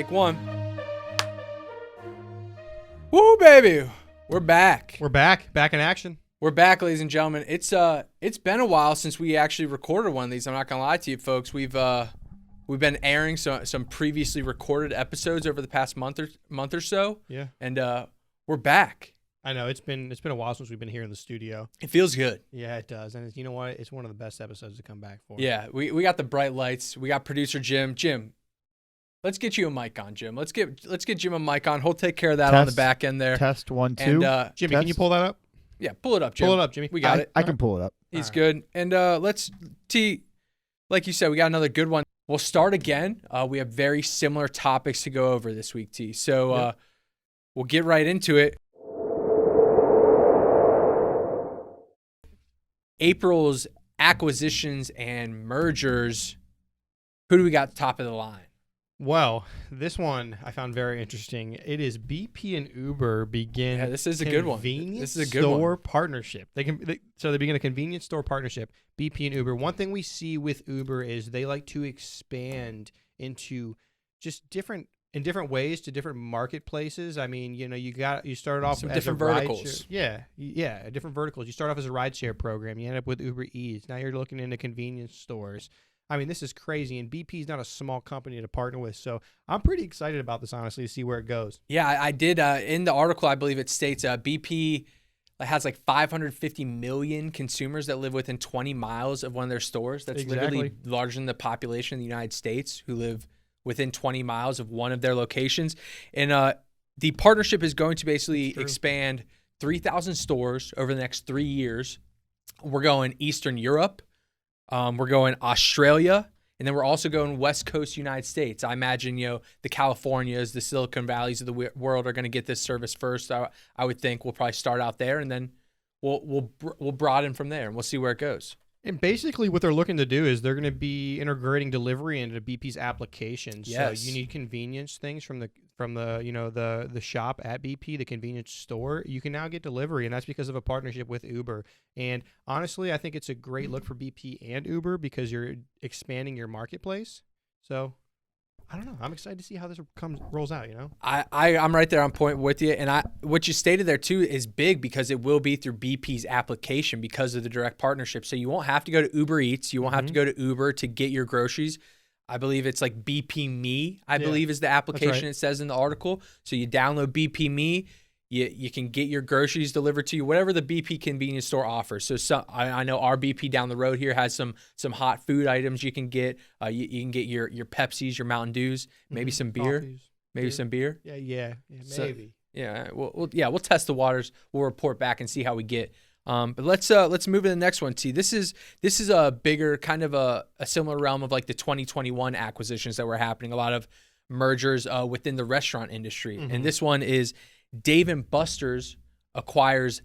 Take one. Woo, baby. We're back. We're back in action. We're back, ladies and gentlemen. It's been a while since we actually recorded one of these. I'm not gonna lie to you, folks. We've been airing some previously recorded episodes over the past month or so. Yeah. And we're back. I know it's been a while since we've been here in the studio. It feels good. Yeah, it does. And you know what? It's one of the best episodes to come back for. Yeah, we got the bright lights. We got producer Jim. Jim, let's get you a mic on, Jim. Let's get Jim a mic on. He'll take care of that on the back end there. Test 1 2. And Jimmy, can you pull that up? Yeah, pull it up, Jim. Pull it up, Jimmy. We got it. I can pull it up. He's good. And let's like you said, we got another good one. We'll start again. We have very similar topics to go over this week, T. So we'll get right into it. April's acquisitions and mergers. Who do we got top of the line? Well, this one I found very interesting. It is BP and Uber begin. Yeah, this is a good one. This is a good store one. partnership. They begin a convenience store partnership. BP and Uber. One thing we see with Uber is they like to expand into just different ways to different marketplaces. I mean, you started off some as different a verticals. Yeah, different verticals. You start off as a rideshare program. You end up with Uber Eats. Now you're looking into convenience stores. I mean, this is crazy, and BP is not a small company to partner with, so I'm pretty excited about this, honestly, to see where it goes. Yeah, I did. In the article, I believe it states BP has like 550 million consumers that live within 20 miles of one of their stores. That's literally larger than the population of the United States who live within 20 miles of one of their locations. And the partnership is going to basically expand 3,000 stores over the next 3 years. We're going Eastern Europe. We're going Australia, and then we're also going West Coast United States. I imagine, the Californias, the Silicon Valleys of the world are going to get this service first. I would think we'll probably start out there, and then we'll broaden from there, and we'll see where it goes. And basically what they're looking to do is they're going to be integrating delivery into BP's applications. Yes. So you need convenience things from the shop at BP, the convenience store. You can now get delivery, and that's because of a partnership with Uber. And honestly, I think it's a great look for BP and Uber because you're expanding your marketplace. So I don't know. I'm excited to see how this rolls out, I'm right there on point with you. And what you stated there, too, is big because it will be through BP's application because of the direct partnership. So you won't have to go to Uber Eats. You won't have to go to Uber to get your groceries. I believe it's like BP Me, I believe is the application it says in the article. So you download BP Me. You can get your groceries delivered to you, whatever the BP convenience store offers. So I know our BP down the road here has some hot food items you can get. You can get your Pepsis, your Mountain Dews, maybe some beer. Coffees. Maybe some beer. Yeah, maybe. We'll test the waters. We'll report back and see how we get. But let's move to the next one. See, this is a bigger kind of a similar realm of like the 2021 acquisitions that were happening. A lot of mergers within the restaurant industry, and this one is Dave & Buster's acquires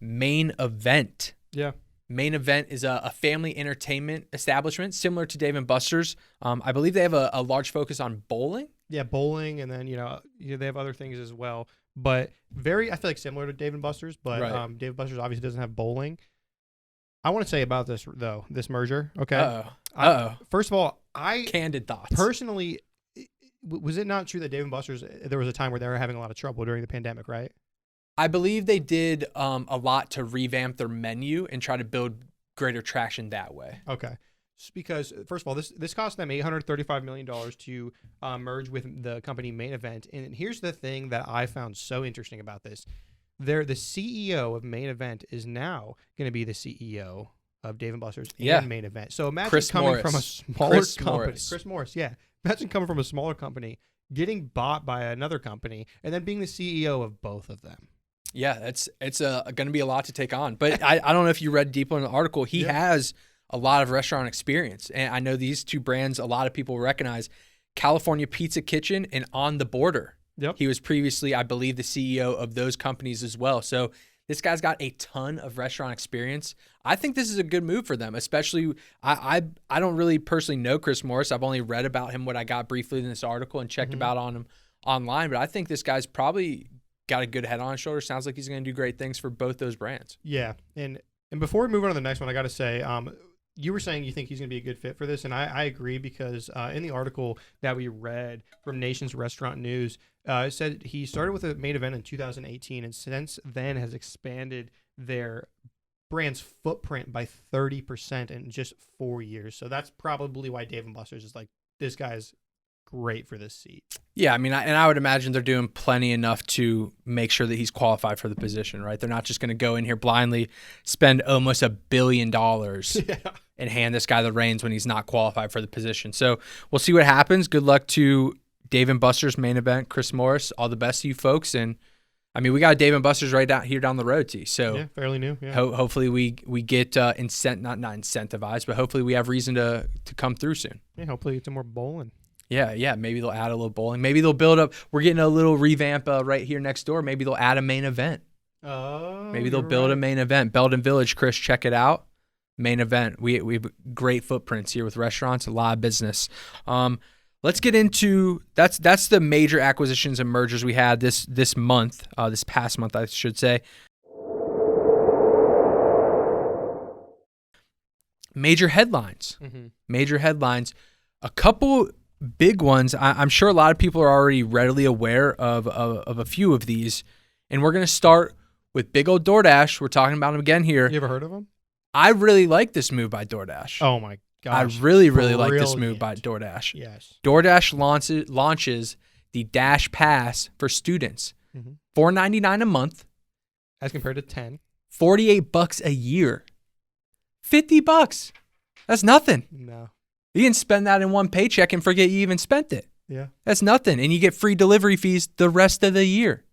Main Event. Yeah. Main Event is a family entertainment establishment similar to Dave & Buster's. I believe they have a large focus on bowling. Yeah, bowling, and then they have other things as well. But I feel like similar to Dave & Buster's, but Dave & Buster's obviously doesn't have bowling. I want to say about this though, this merger. Okay. First of all, candid thoughts. Personally, was it not true that Dave & Buster's, there was a time where they were having a lot of trouble during the pandemic, right? I believe they did a lot to revamp their menu and try to build greater traction that way. Okay. Because, first of all, this cost them $835 million to merge with the company Main Event. And here's the thing that I found so interesting about this. The CEO of Main Event is now going to be the CEO of Dave & Buster's and Main Event. So imagine from a smaller company. Chris Morris, yeah. Imagine coming from a smaller company, getting bought by another company, and then being the CEO of both of them. Yeah, it's going to be a lot to take on. But I don't know if you read deeper in the article. He has a lot of restaurant experience. And I know these two brands, a lot of people recognize California Pizza Kitchen and On the Border. Yep. He was previously, I believe, the CEO of those companies as well. So this guy's got a ton of restaurant experience. I think this is a good move for them, especially I don't really personally know Chris Morris. I've only read about him, what I got briefly in this article and checked about on him online. But I think this guy's probably got a good head on his shoulder. Sounds like he's going to do great things for both those brands. Yeah. And before we move on to the next one, I got to say, you were saying you think he's going to be a good fit for this, and I agree because in the article that we read from Nation's Restaurant News, it said he started with a main event in 2018, and since then has expanded their brand's footprint by 30% in just 4 years. So that's probably why Dave & Buster's is like, this guy's great for this seat. Yeah, I mean, I would imagine they're doing plenty enough to make sure that he's qualified for the position, right? They're not just going to go in here blindly, spend almost $1 billion and hand this guy the reins when he's not qualified for the position. So we'll see what happens. Good luck to Dave & Buster's main event, Chris Morris. All the best to you folks. And I mean, we got Dave & Buster's right down here down the road, T. So yeah, fairly new. Yeah. Hopefully we get not incentivized, but hopefully we have reason to come through soon. Yeah, hopefully get some more bowling. Yeah. Maybe they'll add a little bowling. Maybe they'll build up. We're getting a little revamp right here next door. Maybe they'll add a main event. Oh, maybe they'll build a main event. Belden Village, Chris, check it out. Main event. We have great footprints here with restaurants, a lot of business. Let's get into that's the major acquisitions and mergers we had this month, this past month, I should say. Major headlines. Major headlines. A couple big ones. I'm sure a lot of people are already readily aware of a few of these. And we're going to start with big old DoorDash. We're talking about them again here. You ever heard of them? I really like this move by DoorDash. Oh, my gosh. I really like this move by DoorDash. Yes. DoorDash launches the DashPass for students. $4.99 a month. As compared to $10. $48 a year. $50. That's nothing. No. You can spend that in one paycheck and forget you even spent it. Yeah. That's nothing. And you get free delivery fees the rest of the year.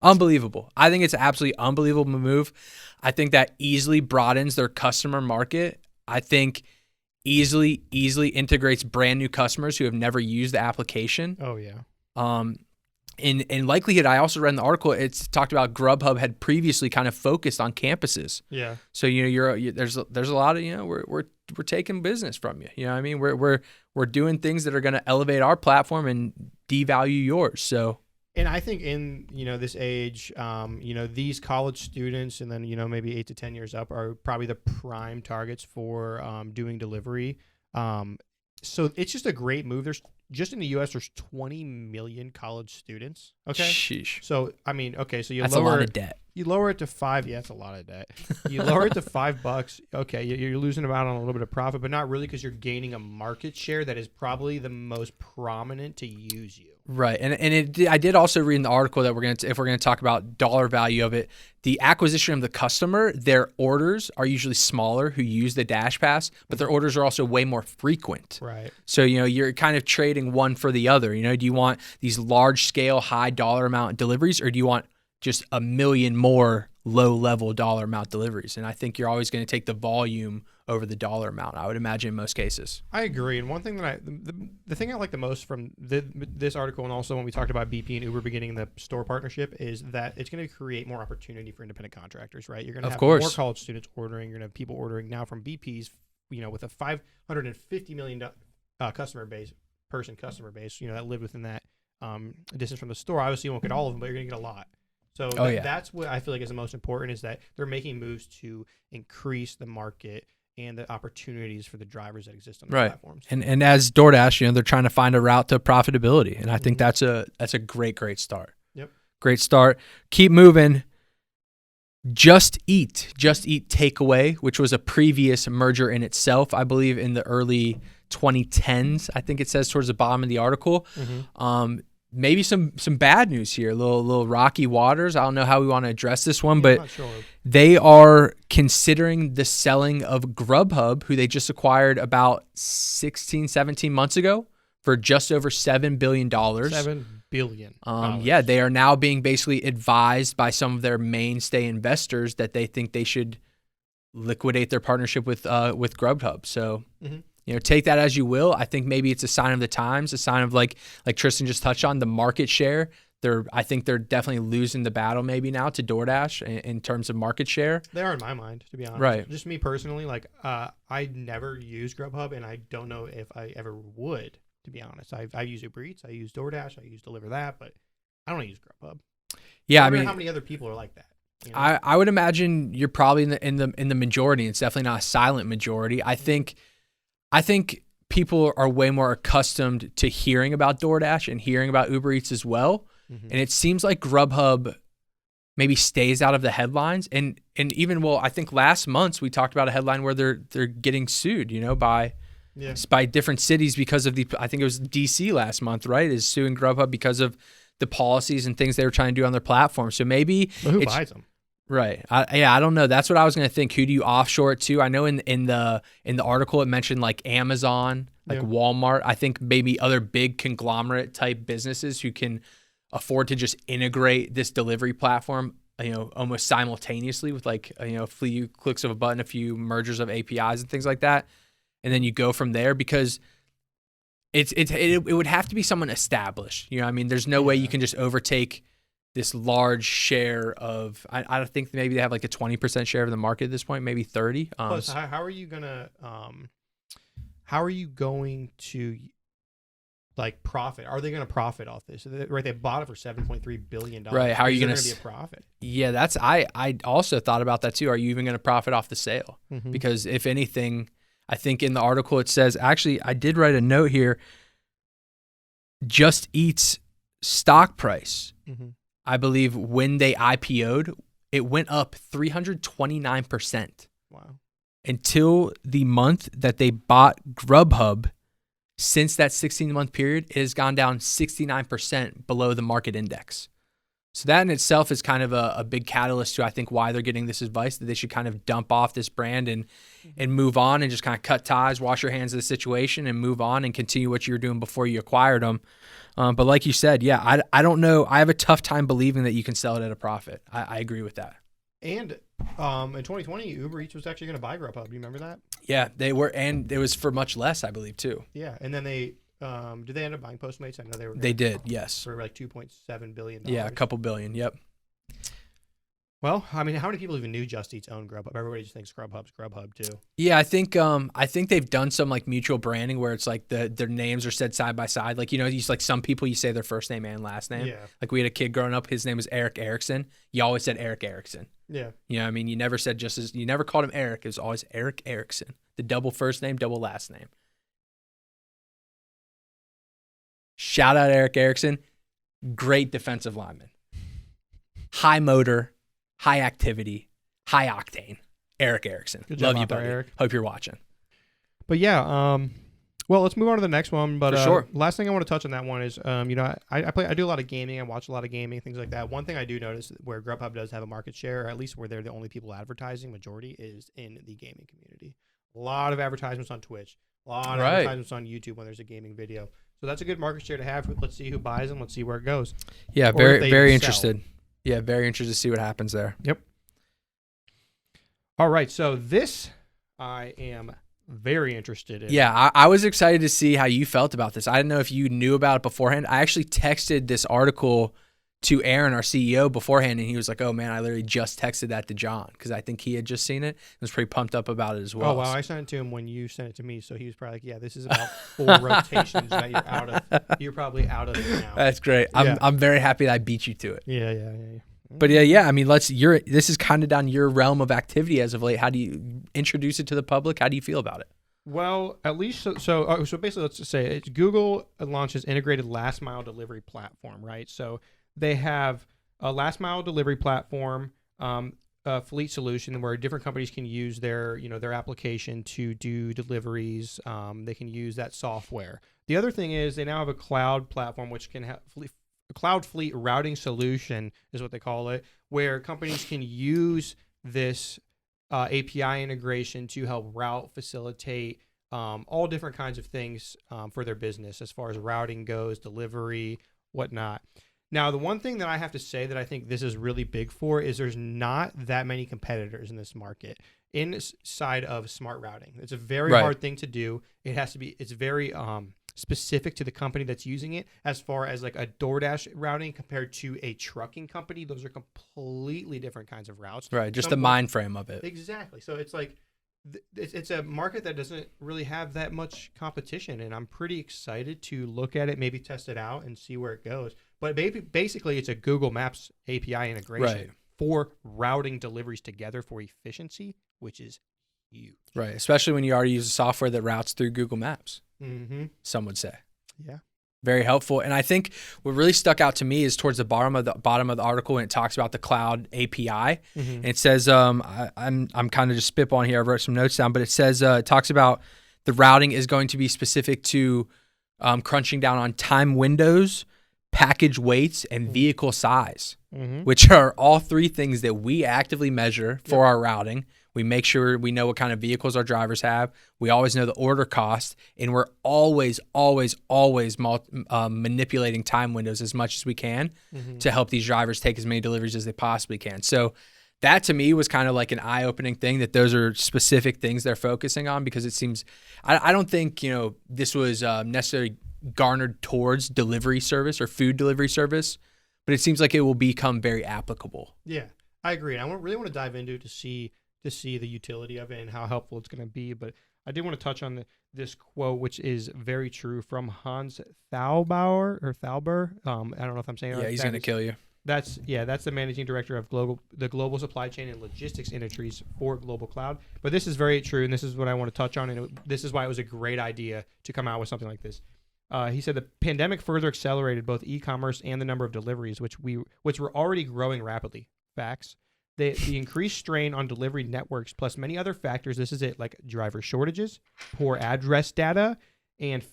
Unbelievable. I think it's an absolutely unbelievable move. I think that easily broadens their customer market. I think easily integrates brand new customers who have never used the application. Oh, yeah. In likelihood, I also read in the article, it's talked about Grubhub had previously kind of focused on campuses. Yeah. So there's a lot of we're taking business from you. You know what I mean? We're doing things that are going to elevate our platform and devalue yours. So. And I think in this age, these college students and then maybe 8 to 10 years up are probably the prime targets for doing delivery. So it's just a great move. There's just in the U.S. there's 20 million college students. Okay. Sheesh. So I mean, okay, so that's a lot of debt. You lower it to $5. Yeah, that's a lot of debt. You lower it to $5. Okay, you're losing out on a little bit of profit, but not really because you're gaining a market share that is probably the most prominent to use you. Right, I did also read in the article that if we're gonna talk about dollar value of it, the acquisition of the customer, their orders are usually smaller who use the DashPass, but their orders are also way more frequent. Right. So you're kind of trading one for the other. Do you want these large scale, high dollar amount deliveries, or do you want just a million more low level dollar amount deliveries? And I think you're always going to take the volume over the dollar amount, I would imagine, in most cases. I agree. And one thing that the thing I like the most from this article, and also when we talked about BP and Uber beginning the store partnership, is that it's going to create more opportunity for independent contractors, right? You're going to have more college students ordering. You're going to have people ordering now from BP's, with a $550 million customer base that lived within that distance from the store. Obviously, you won't get all of them, but you're going to get a lot. So that's what I feel like is the most important, is that they're making moves to increase the market and the opportunities for the drivers that exist on the platforms. And as DoorDash, they're trying to find a route to profitability. And I think that's a great start. Yep. Great start. Keep moving. JustEat Takeaway, which was a previous merger in itself, I believe in the early 2010s, I think it says towards the bottom of the article. Maybe some bad news here, a little rocky waters. I don't know how we want to address this one, but they are considering the selling of Grubhub, who they just acquired about 16, 17 months ago for just over $7 billion. $7 billion. Yeah, they are now being basically advised by some of their mainstay investors that they think they should liquidate their partnership with Grubhub. So. Take that as you will. I think maybe it's a sign of the times, a sign of like Tristan just touched on, the market share. I think they're definitely losing the battle maybe now to DoorDash in terms of market share. They are in my mind, to be honest. Right. Just me personally, I never use Grubhub, and I don't know if I ever would, to be honest. I use Uber Eats, I use DoorDash, I use DeliverThat, but I don't use Grubhub. Yeah, I mean, how many other people are like that? You know? I would imagine you're probably in the majority. It's definitely not a silent majority. I think people are way more accustomed to hearing about DoorDash and hearing about Uber Eats as well. Mm-hmm. And it seems like Grubhub maybe stays out of the headlines. And even, well, I think last month we talked about a headline where they're getting sued, by different cities because of I think it was DC last month, right? Is suing Grubhub because of the policies and things they were trying to do on their platform. So maybe who buys them? Right. I don't know. That's what I was going to think. Who do you offshore it to? I know in the article it mentioned like Amazon, like Walmart. I think maybe other big conglomerate type businesses who can afford to just integrate this delivery platform, almost simultaneously with like, a few clicks of a button, a few mergers of APIs and things like that. And then you go from there because it would have to be someone established. There's no way you can just overtake this large share of, I think maybe they have like a 20% share of the market at this point, maybe 30. Plus, how are you going to like profit? Are they going to profit off this? Right, they bought it for $7.3 billion. Right, how are you going to be a profit? Yeah, I also thought about that too. Are you even going to profit off the sale? Mm-hmm. Because if anything, I think in the article it says, actually, I did write a note here. JustEat's stock price. Mm-hmm. I believe when they IPO'd, it went up 329%. Wow. Until the month that they bought Grubhub, since that 16-month period, it has gone down 69% below the market index. So that in itself is kind of a big catalyst to, I think, why they're getting this advice that they should kind of dump off this brand and move on and just kind of cut ties, wash your hands of the situation and move on and continue what you were doing before you acquired them. But like you said, yeah, I don't know. I have a tough time believing that you can sell it at a profit. I agree with that. And in 2020, Uber Eats was actually going to buy Grubhub. Do you remember that? Yeah, they were, and it was for much less, I believe, too. Yeah, and then they did they end up buying Postmates? I know they were. They did, yes. For like $2.7 billion. Yeah, a couple billion. Yep. Well, how many people even knew JustEat's own Grubhub? Everybody just thinks Grubhub's Grubhub too. Yeah, I think they've done some like mutual branding where it's like their names are said side by side. Like, like some people you say their first name and last name. Yeah. Like we had a kid growing up, his name was Eric Erickson. You always said Eric Erickson. Yeah. You never said you never called him Eric. It was always Eric Erickson. The double first name, double last name. Shout out Eric Erickson. Great defensive lineman. High motor, high activity, high octane. Eric Erickson. Good job, Love you, buddy. Eric. Hope you're watching. But yeah, well, let's move on to the next one. But For sure. Last thing I want to touch on that one is, I do a lot of gaming. I watch a lot of gaming, things like that. One thing I do notice where Grubhub does have a market share, or at least where they're the only people advertising, majority is in the gaming community. A lot of advertisements on Twitch, a lot of advertisements on YouTube when there's a gaming video. So that's a good market share to have. Let's see who buys them. Let's see where it goes. Yeah, very interested. Yeah, very interested to see what happens there. Yep. All right, so this I am very interested in. Yeah, I was excited to see how you felt about this. I didn't know if you knew about it beforehand. I actually texted this article to Aaron, our CEO, beforehand, and he was like, oh, man, I literally just texted that to John because I think he had just seen it and was pretty pumped up about it as well. Oh, wow. I sent it to him when you sent it to me, so he was probably like, yeah, this is about 4 rotations that you're out of. You're probably out of it now. That's great. Yeah. I'm very happy that I beat you to it. Yeah. But yeah, I mean, this is kind of down your realm of activity as of late. How do you introduce it to the public? How do you feel about it? Well, at least so basically, let's just say Google launches integrated last mile delivery platform, right? So they have a last mile delivery platform, a fleet solution where different companies can use their application to do deliveries. They can use that software. The other thing is they now have a cloud platform which can have a cloud fleet routing solution is what they call it, where companies can use this API integration to help route, facilitate all different kinds of things for their business as far as routing goes, delivery, whatnot. Now, the one thing that I have to say that I think this is really big for is there's not that many competitors in this market inside of smart routing. It's a very hard thing to do. It's very specific to the company that's using it. As far as like a DoorDash routing compared to a trucking company, those are completely different kinds of routes. Right, just the mind frame of it. Exactly. So it's like it's a market that doesn't really have that much competition, and I'm pretty excited to look at it, maybe test it out and see where it goes. But basically, it's a Google Maps API integration for routing deliveries together for efficiency, which is huge. Right. Especially when you already use a software that routes through Google Maps, some would say. Yeah. Very helpful. And I think what really stuck out to me is towards the bottom of the article when it talks about the cloud API. And it says, I'm kind of just spitballing here. I wrote some notes down, but it says, it talks about the routing is going to be specific to crunching down on time windows, package weights, and vehicle size, which are all three things that we actively measure for our routing. We make sure we know what kind of vehicles our drivers have. We always know the order cost, and we're always manipulating time windows as much as we can to help these drivers take as many deliveries as they possibly can. So that to me was kind of like an eye-opening thing that those are specific things they're focusing on, because it seems I don't think this was necessarily garnered towards delivery service or food delivery service, but it seems like it will become very applicable. Yeah, I agree. I really want to dive into to see the utility of it and how helpful it's going to be. But I did want to touch on this quote, which is very true, from Hans Thalbauer. I don't know if I'm saying it right. Yeah, he's going to kill you. That's the managing director of the global supply chain and logistics industries for Global Cloud. But this is very true, and this is what I want to touch on, and this is why it was a great idea to come out with something like this. He said the pandemic further accelerated both e-commerce and the number of deliveries, which were already growing rapidly. Facts. The increased strain on delivery networks, plus many other factors, this is it, like driver shortages, poor address data, and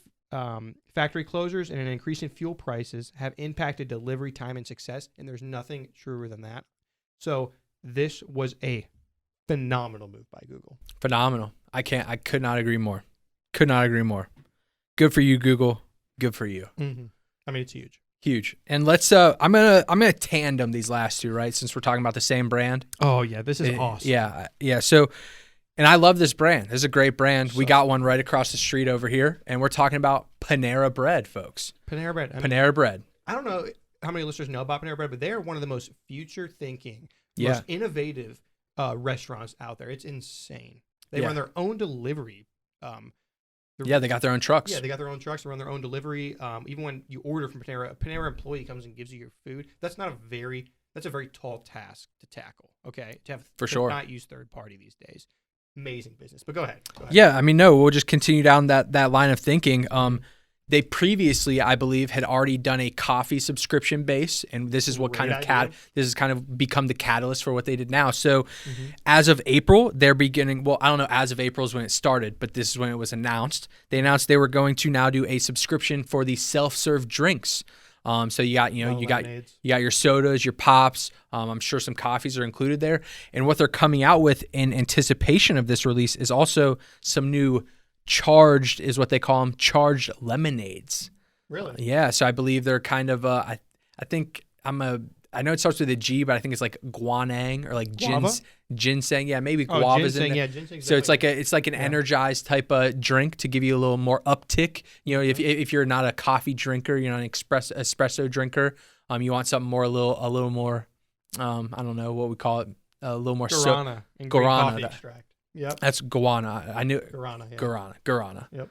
factory closures, and an increase in fuel prices have impacted delivery time and success, and there's nothing truer than that. So this was a phenomenal move by Google. Phenomenal. I could not agree more. Could not agree more. Good for you, Google. Good for you. I mean, it's huge. Huge. And let's I'm gonna tandem these last two, right? Since we're talking about the same brand. Oh yeah, this is awesome. Yeah. So, and I love this brand. This is a great brand. We got one right across the street over here, and we're talking about Panera Bread, folks. Panera Bread. Panera Bread. I don't know how many listeners know about Panera Bread, but they are one of the most future-thinking, most innovative restaurants out there. It's insane. They run their own delivery. They got their own trucks. Yeah, they got their own trucks. They run their own delivery. Even when you order from Panera, a Panera employee comes and gives you your food. That's a very tall task to tackle. Okay, to not use third party these days. Amazing business. But go ahead. Yeah, I mean, no, we'll just continue down that line of thinking. They previously, I believe, had already done a coffee subscription base, and this is what this has kind of become the catalyst for what they did now. So, as of April, they're beginning. Well, I don't know. As of April is when it started, but this is when it was announced. They announced they were going to now do a subscription for the self-serve drinks. So you got you got your sodas, your pops. I'm sure some coffees are included there. And what they're coming out with in anticipation of this release is also some new charged, is what they call them, charged lemonades. Really? Yeah. So I believe they're kind of I know it starts with a G, but I think it's like guanang or like ginseng. Yeah, maybe guava's in there. Yeah, ginseng. So it's like an energized type of drink to give you a little more uptick. If you're not a coffee drinker, you're not an espresso drinker. You want something more a little more. I don't know what we call it. A little more guarana. Guarana extract. Yep. That's guarana. I knew guarana. Yeah. Guarana. Yep.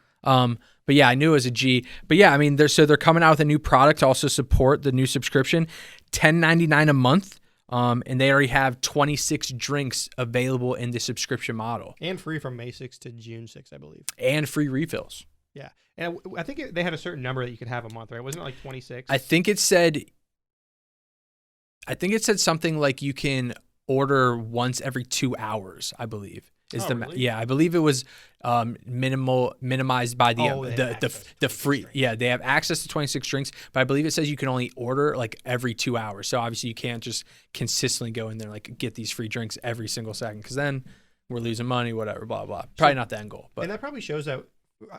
But yeah, I knew it was a G. But yeah, I mean, they're coming out with a new product to also support the new subscription, $10.99 a month. And they already have 26 drinks available in the subscription model, and free from May 6th to June 6th, I believe, and free refills. Yeah, and I think they had a certain number that you could have a month, right? Wasn't it like 26? I think it said something like you can order once every 2 hours, I believe. Really? Yeah, I believe it was minimized by the free. Yeah, they have access to 26 drinks, but I believe it says you can only order like every 2 hours. So obviously you can't just consistently go in there like get these free drinks every single second, because then we're losing money, whatever, blah blah. Probably not the end goal. But and that probably shows that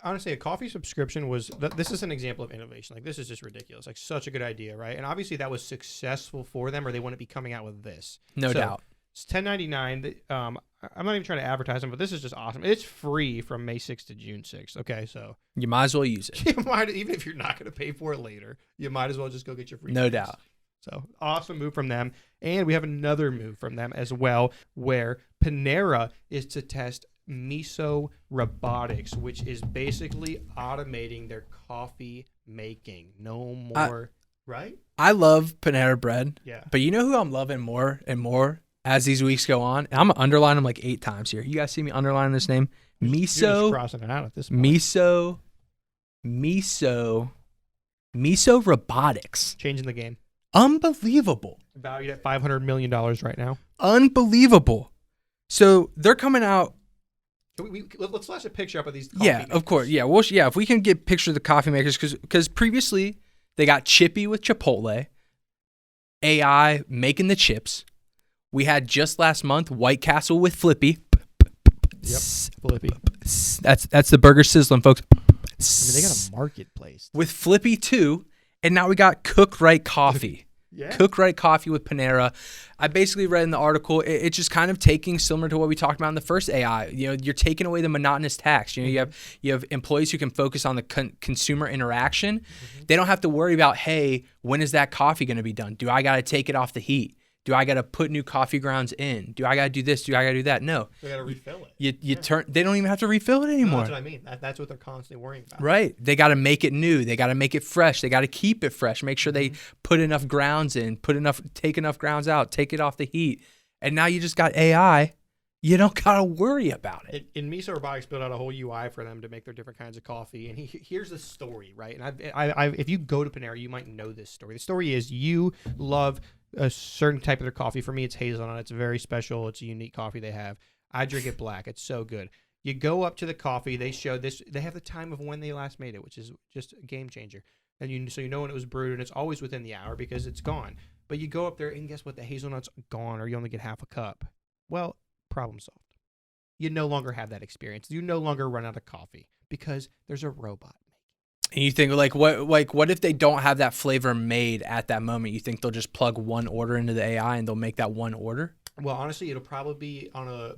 honestly a coffee subscription this is an example of innovation. Like, this is just ridiculous. Like, such a good idea, right? And obviously that was successful for them, or they wouldn't be coming out with this. No doubt. It's $10.99. I'm not even trying to advertise them, but this is just awesome. It's free from May 6th to June 6th. Okay, so you might as well use it. Even if you're not going to pay for it later, you might as well just go get your free. No drinks. doubt. So awesome move from them. And we have another move from them as well, where Panera is to test Miso Robotics, which is basically automating their coffee making. No more Right? I love Panera bread. Yeah. But you know who I'm loving more and more as these weeks go on? And I'm going to underline them like 8 times here. You guys see me underlining this name? You're just crossing it out at this point. Miso Robotics. Changing the game. Unbelievable. Valued at $500 million right now. Unbelievable. So they're coming out. Let's flash a picture up of these coffee makers. Of course. Yeah, if we can get pictures of the coffee makers, because previously they got Chippy with Chipotle, AI making the chips. We had just last month White Castle with Flippy. Yep, Flippy. That's the burger sizzling, folks. I mean, they got a marketplace. With Flippy too, and now we got Cook Right Coffee. Yeah. Cook Right Coffee with Panera. I basically read in the article, it's just kind of taking similar to what we talked about in the first AI. You're taking away the monotonous tasks. You have employees who can focus on the consumer interaction. Mm-hmm. They don't have to worry about, hey, when is that coffee going to be done? Do I got to take it off the heat? Do I got to put new coffee grounds in? Do I got to do this? Do I got to do that? No. They got to refill it. They don't even have to refill it anymore. No, that's what I mean. That's what they're constantly worrying about. Right. They got to make it new. They got to make it fresh. They got to keep it fresh. Make sure they put enough grounds in, take enough grounds out, take it off the heat. And now you just got AI. You don't got to worry about it. And Miso Robotics built out a whole UI for them to make their different kinds of coffee. And here's the story, right? And if you go to Panera, you might know this story. The story is you love a certain type of their coffee. For me, it's hazelnut. It's very special. It's a unique coffee they have. I drink it black. It's so good. You go up to the coffee. They show this. They have the time of when they last made it, which is just a game changer. And so you know when it was brewed, and it's always within the hour because it's gone. But you go up there, and guess what? The hazelnut's gone, or you only get half a cup. Well, problem solved. You no longer have that experience. You no longer run out of coffee because there's a robot. And you think what if they don't have that flavor made at that moment? You think they'll just plug one order into the AI and they'll make that one order? Well, honestly, it'll probably be on a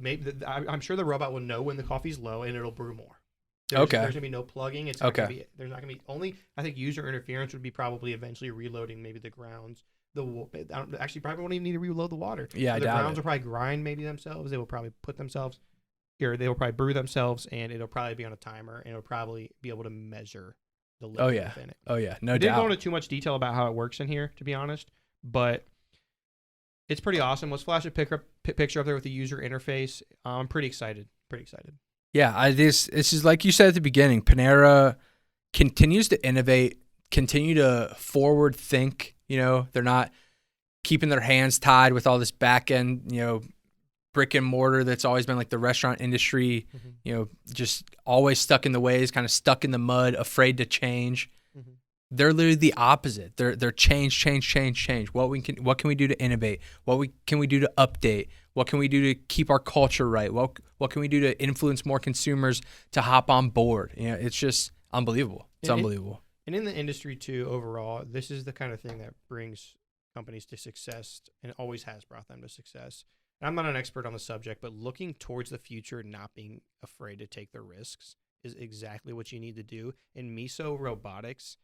I'm sure the robot will know when the coffee's low and it'll brew more. There's gonna be no plugging. It's not gonna be. There's not gonna be only. I think user interference would be probably eventually reloading maybe the grounds. Actually probably won't even need to reload the water. Yeah, the grounds will probably grind maybe themselves. They will probably put themselves, or they will probably brew themselves, and it'll probably be on a timer, and it'll probably be able to measure the liquid within it. Oh yeah, no doubt. Didn't go into too much detail about how it works in here, to be honest, but it's pretty awesome. Let's flash a picture up there with the user interface. I'm pretty excited. Yeah, this is like you said at the beginning. Panera continues to innovate, continue to forward think. They're not keeping their hands tied with all this back end, brick and mortar that's always been like the restaurant industry, just always stuck in the ways, kind of stuck in the mud, afraid to change. Mm-hmm. They're literally the opposite. They're change. What can we do to innovate? Can we do to update? What can we do to keep our culture right? What can we do to influence more consumers to hop on board? It's just unbelievable. It's unbelievable. And in the industry too, overall, this is the kind of thing that brings companies to success and always has brought them to success. And I'm not an expert on the subject, but looking towards the future and not being afraid to take the risks is exactly what you need to do. And Miso Robotics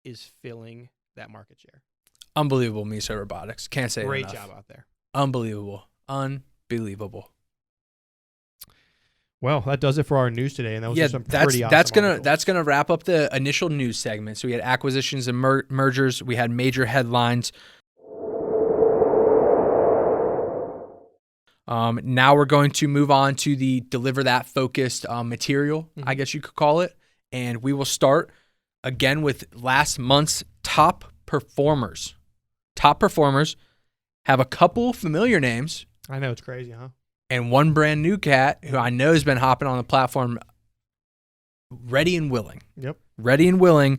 is filling that market share. Unbelievable, Miso Robotics. Can't say Great enough. job out there. Unbelievable. Well, that does it for our news today, and that was just some pretty awesome that's gonna wrap up the initial news segment. So we had acquisitions and mergers. We had major headlines. Now we're going to move on to the DeliverThat focused material, I guess you could call it, and we will start again with last month's top performers. Top performers have a couple familiar names. I know, it's crazy, huh? And one brand new cat who I know has been hopping on the platform ready and willing. Yep. Ready and willing.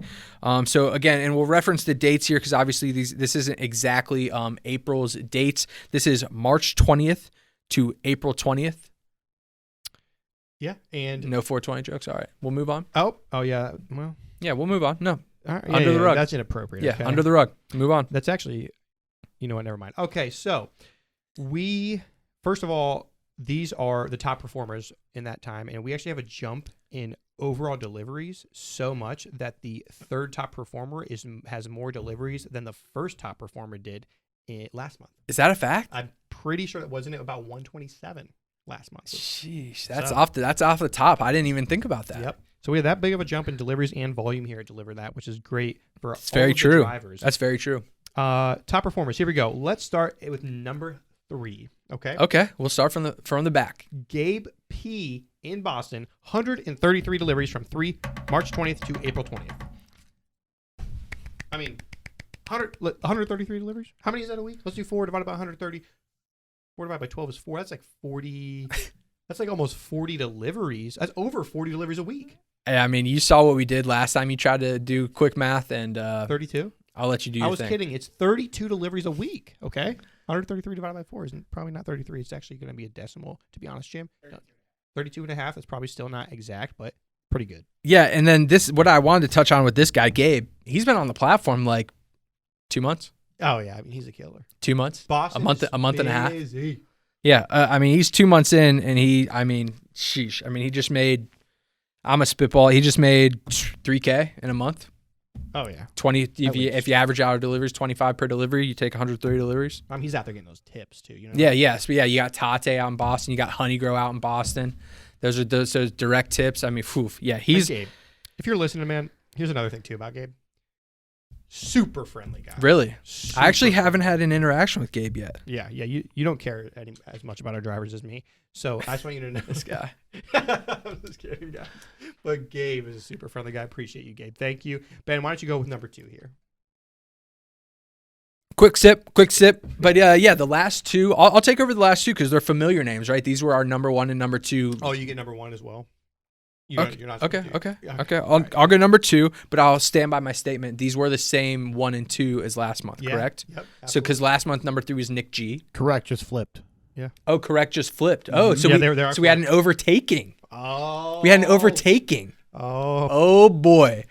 So again, and we'll reference the dates here because obviously this isn't exactly April's dates. This is March 20th to April 20th. Yeah. And no 420 jokes. All right. We'll move on. Oh yeah. Well. Yeah, we'll move on. No. All right. Under the rug. That's inappropriate. Yeah, okay? Under the rug. Move on. That's actually, you know what? Never mind. Okay, so first of all, these are the top performers in that time, and we actually have a jump in overall deliveries so much that the third top performer has more deliveries than the first top performer did last month. Is that a fact? I'm pretty sure that wasn't it about 127 last month. Sheesh, that's off the top. I didn't even think about that. Yep. So we have that big of a jump in deliveries and volume here at DeliverThat, which is great for It's very true. drivers. That's very true. Top performers. Here we go. Let's start with number 3. Okay. Okay. We'll start from the back. Gabe P. in Boston, 133 deliveries from March 20th to April 20th. I mean, 133 deliveries? How many is that a week? Let's do 4 divided by 130. 4 divided by 12 is 4. That's like 40. That's like almost 40 deliveries. That's over 40 deliveries a week. I mean, you saw what we did last time you tried to do quick math, and 32? I'll let you do your thing. I was kidding. It's 32 deliveries a week, okay? 133 divided by 4 is probably not 33. It's actually going to be a decimal, to be honest, Jim. 32 and a half. That's probably still not exact, but pretty good. Yeah, and then what I wanted to touch on with this guy, Gabe, he's been on the platform like 2 months. Oh, yeah. I mean, he's a killer. 2 months? Boston a month and a half. Busy. Yeah, I mean, he's 2 months in, and sheesh. I mean, he just made, I'm a spitball, he just made $3K in a month. Oh, yeah. 20, if you average out deliveries, 25 per delivery, you take 130 deliveries. He's out there getting those tips, too. You know? Yeah. So, yeah, you got Tate out in Boston. You got Honeygrow out in Boston. Those are those direct tips. I mean, yeah, he's... Gabe, if you're listening, man, here's another thing, too, about Gabe. Super friendly guy. Really? I actually haven't had an interaction with Gabe yet. Yeah. You don't care as much about our drivers as me. So I just want you to know this guy. I'm just kidding, guys. But Gabe is a super friendly guy. Appreciate you, Gabe. Thank you. Ben, why don't you go with number 2 here? Quick sip. But yeah, the last two, I'll take over the last two because they're familiar names, right? These were our number 1 and number 2. Oh, you get number 1 as well? You're not okay. I'll go number 2, but I'll stand by my statement. These were the same 1 and 2 as last month, correct? Yep. So because last month number 3 was Nick G. Correct, just flipped. Yeah. Oh, correct, just flipped. Oh, so we had an overtaking. Oh. We had an overtaking. Oh boy.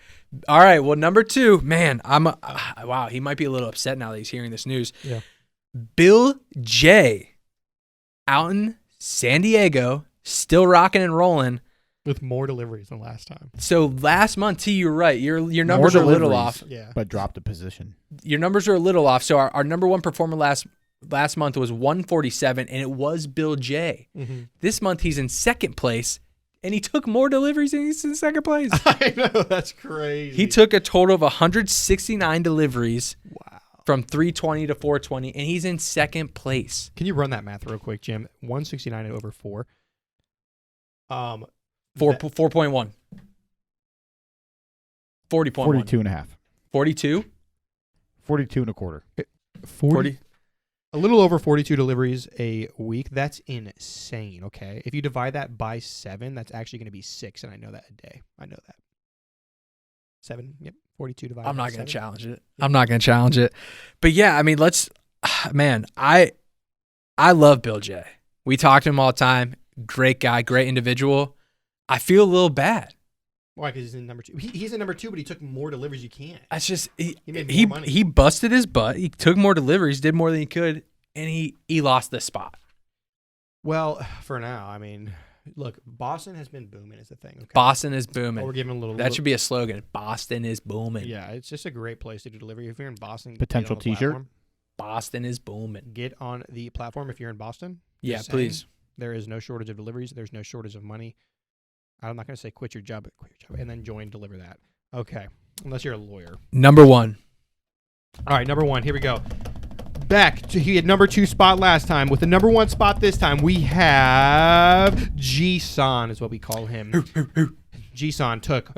All right. Well, number 2, man, wow. He might be a little upset now that he's hearing this news. Yeah. Bill J. out in San Diego, still rocking and rolling. With more deliveries than last time. So last month, T, you're right. Your numbers are a little off. Yeah. But dropped a position. Your numbers are a little off. So our number 1 performer last month was 147, and it was Bill J. Mm-hmm. This month he's in second place, and he took more deliveries and he's in second place. I know, that's crazy. He took a total of 169 deliveries. Wow. From 320 to 420, and he's in second place. Can you run that math real quick, Jim? 169 over 4. 4.1. 40.1. 42 and a half. 42? 42 and a quarter. 40? A little over 42 deliveries a week. That's insane, okay? If you divide that by 7, that's actually going to be 6, and I know that a day. I know that. 7, yep. 42 divided by 7. I'm not going to challenge it. I'm not going to challenge it. But yeah, I mean, I love Bill J. We talk to him all the time. Great guy, great individual. I feel a little bad. Why? Because he's in number 2. He's in number 2, but he took more deliveries. You can't. That's just he made more money. He busted his butt. He took more deliveries, did more than he could, and he lost the spot. Well, for now, I mean, look, Boston has been booming is the thing. Okay? Boston is booming. We're giving a little. That should be a slogan. Boston is booming. Yeah, it's just a great place to do delivery. If you're in Boston, Potential T-shirt. Boston is booming. Get on the platform if you're in Boston. Yeah, please. There is no shortage of deliveries. There's no shortage of money. I'm not going to say quit your job, but quit your job and then join DeliverThat. Okay. Unless you're a lawyer. Number 1. All right, number 1. Here we go. Back to he had number 2 spot last time. With the number 1 spot this time, we have G-San is what we call him. G-San took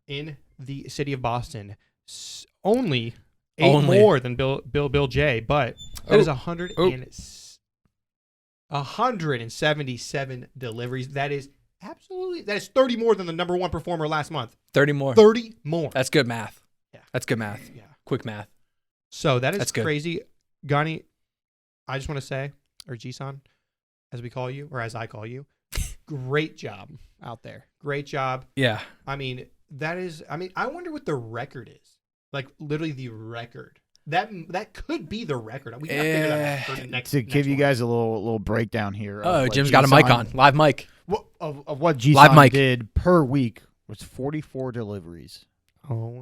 in the city of Boston only 8 more than Bill J, but that is 177 deliveries. That is 30 more than the number 1 performer last month. 30 more. 30 more. That's good math. Yeah. That's good math. Yeah. Quick math. So that's good. crazy. Gani, I just want to say, or G-San, as we call you, or as I call you, great job out there. Great job. Yeah. I mean, I wonder what the record is. Like, literally the record. That could be the record. We got to figure that out for the next. To give you guys a little breakdown here. Oh, Jim's got a mic on. Live mic. Of what G-San did per week was 44 deliveries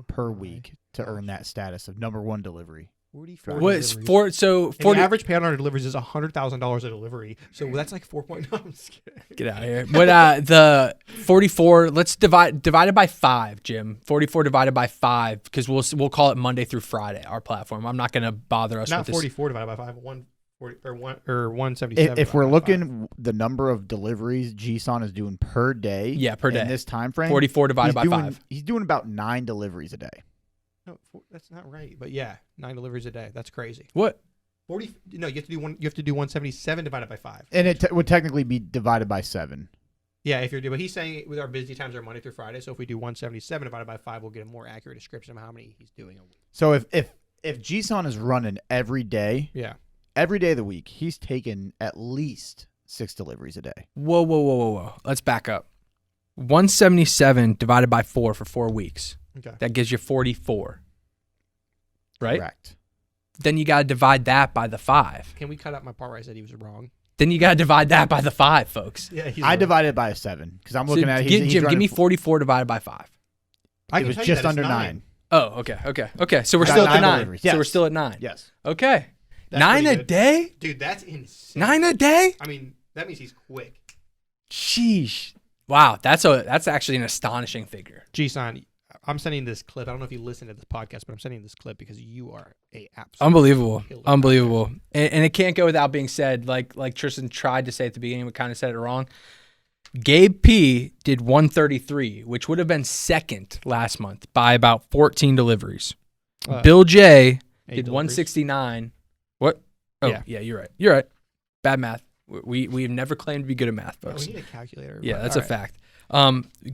per week to earn that status of number 1 delivery. 44 What's deliveries. so 40? The average payout on our deliveries is $100,000 a delivery. So that's like 4.9. I'm just kidding. Get out of here. What the 44? Let's divide it by 5, Jim. 44 divided by 5 because we'll call it Monday through Friday. Our platform. I'm not gonna bother us not with this. 44 divided by 5. 177. If we're looking the number of deliveries GSON is doing per day. Yeah, per day. In this time frame. 44 divided by 5. He's doing about 9 deliveries a day. No, that's not right. But yeah, 9 deliveries a day. That's crazy. What? 40? No, you have to do 177 divided by 5. And it would technically be divided by 7. Yeah, if you're doing, but he's saying with our busy times are Monday through Friday. So if we do 177 divided by 5, we'll get a more accurate description of how many he's doing a week. So if GSON is running every day, every day of the week, he's taking at least 6 deliveries a day. Whoa. Let's back up. 177 divided by 4 for 4 weeks. Okay. That gives you 44. Right? Correct. Then you got to divide that by the 5. Can we cut out my part where I said he was wrong? Then you got to divide that by the 5, folks. Yeah, I divided it by a 7 because I'm looking at it. Jim, give me 44 divided by 5. It was just under 9. Oh, okay. So we're still at the 9. Yes. So we're still at 9. Yes. Okay. That's 9 a day? Dude, that's insane. 9 a day? I mean, that means he's quick. Sheesh. Wow, that's actually an astonishing figure. GSON, I'm sending this clip. I don't know if you listen to this podcast, but I'm sending this clip because you are a absolute unbelievable, killer. unbelievable, and it can't go without being said. Like Tristan tried to say at the beginning, we kind of said it wrong. Gabe P did 133, which would have been second last month by about 14 deliveries. Bill J did 169. What? Oh, yeah, you're right. Bad math. We've never claimed to be good at math, folks. We need a calculator. Yeah, that's a fact.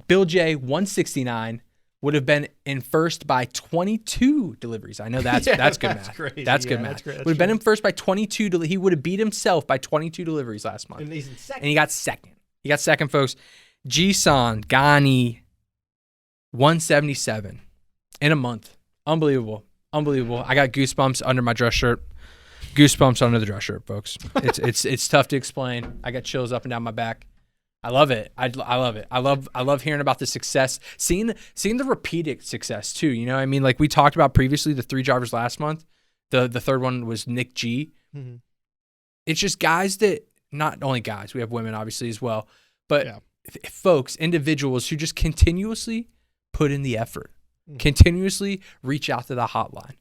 Bill J 169 would have been in first by 22 deliveries. I know that's good math. Crazy. That's good math. Would have been in first by 22. He would have beat himself by 22 deliveries last month. And he's in second. And he got second. Folks. Jisan Gani 177 in a month. Unbelievable. I got goosebumps under my dress shirt. Goosebumps under the dress shirt, folks. It's tough to explain. I got chills up and down my back. I love it. I love it. I love hearing about the success, seeing the repeated success too. You know, I mean, like we talked about previously, the 3 drivers last month. The third one was Nick G. Mm-hmm. It's just guys that, not only guys, we have women obviously as well, but folks, individuals who just continuously put in the effort, continuously reach out to the hotline,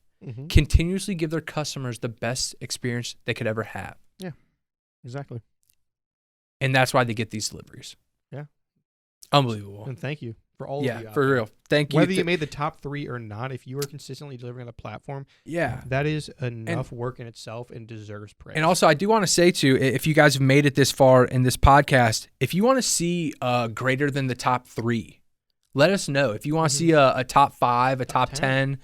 continuously give their customers the best experience they could ever have. Yeah, exactly. And that's why they get these deliveries. Yeah. Unbelievable. And thank you for all of you. Yeah, for real. Thank you. Whether you made the top 3 or not, if you are consistently delivering on the platform, that is enough work in itself and deserves praise. And also, I do want to say, too, if you guys have made it this far in this podcast, if you want to see greater than the top 3, let us know. If you want to see a top 5, a top 10.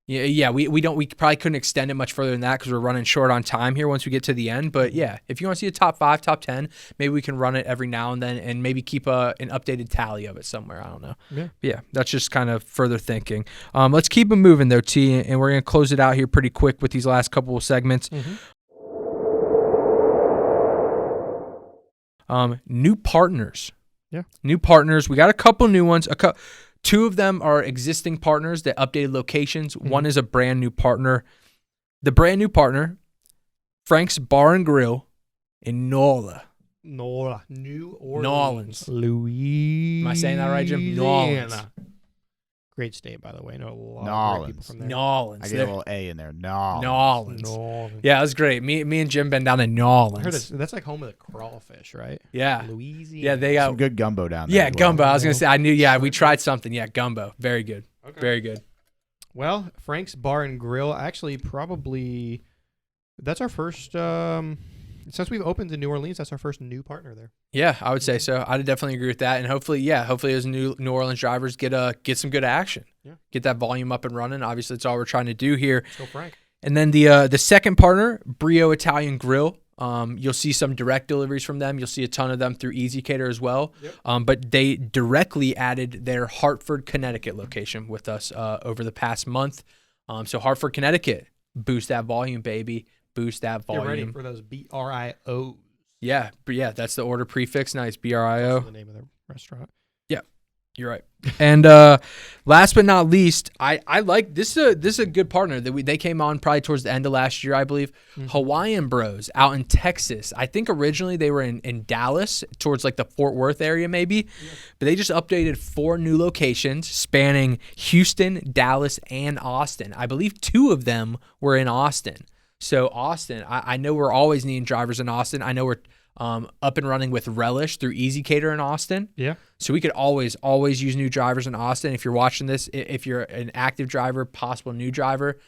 Yeah, we probably couldn't extend it much further than that because we're running short on time here once we get to the end. But yeah, if you want to see a top 5, top 10, maybe we can run it every now and then and maybe keep an updated tally of it somewhere. I don't know. Yeah, that's just kind of further thinking. Let's keep it moving though, T, and we're going to close it out here pretty quick with these last couple of segments. New partners. Yeah. New partners. We got a couple new ones. 2 of them are existing partners that updated locations. One is a brand new partner. The brand new partner, Frank's Bar and Grill in New Orleans. Louisiana. Am I saying that right, Jim? New Orleans. Great state, by the way. I know a lot of great people from there. New Orleans. I get a little A in there. New Orleans. Yeah, it was great. Me and Jim been down to New Orleans. I heard that's like home of the crawfish, right? Yeah. Louisiana. Yeah, they got some good gumbo down there. Yeah, gumbo. I was going to say, I knew, we tried something. Yeah, gumbo. Very good. Okay. Very good. Well, Frank's Bar and Grill, actually probably, that's our first, since we've opened in New Orleans, that's our first new partner there. Yeah, I would say so. I'd definitely agree with that. And hopefully those New Orleans drivers get some good action. Yeah. Get that volume up and running. Obviously, that's all we're trying to do here. So Frank. And then the second partner, Brio Italian Grill. You'll see some direct deliveries from them. You'll see a ton of them through Easy Cater as well. Yep. But they directly added their Hartford, Connecticut location with us over the past month. So Hartford, Connecticut, boost that volume, baby. Boost that volume. Get ready for those BRIOs. Yeah, that's the order prefix. Nice, BRIO. That's the name of the restaurant. Yeah. You're right. And last but not least, I like this. Is a good partner that they came on probably towards the end of last year, I believe. Hawaiian Bros out in Texas. I think originally they were in Dallas, towards like the Fort Worth area maybe, but they just updated 4 new locations spanning Houston, Dallas, and Austin. I believe 2 of them were in Austin. So Austin, I know we're always needing drivers in Austin. I know we're up and running with Relish through Easy Cater in Austin. Yeah. So we could always use new drivers in Austin. If you're watching this, if you're an active driver, possible new driver,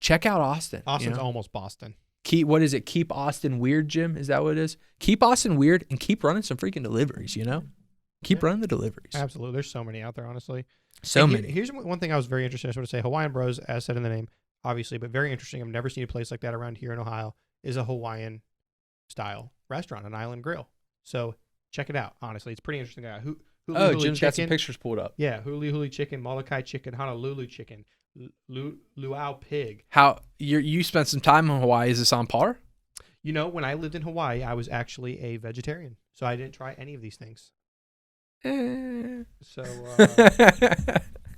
check out Austin. Austin's almost Boston. What is it? Keep Austin weird, Jim? Is that what it is? Keep Austin weird and keep running some freaking deliveries, Keep running the deliveries. Absolutely. There's so many out there, honestly. So many. Here's one thing I was very interested in. I just want to say Hawaiian Bros, as said in the name, obviously, but very interesting. I've never seen a place like that around here in Ohio, is a Hawaiian style restaurant, an island grill. So check it out. Honestly, it's pretty interesting. Jim's got some pictures pulled up. Yeah, huli huli chicken, Molokai chicken, Honolulu chicken, luau pig. How you spent some time in Hawaii? Is this on par? When I lived in Hawaii, I was actually a vegetarian, so I didn't try any of these things. So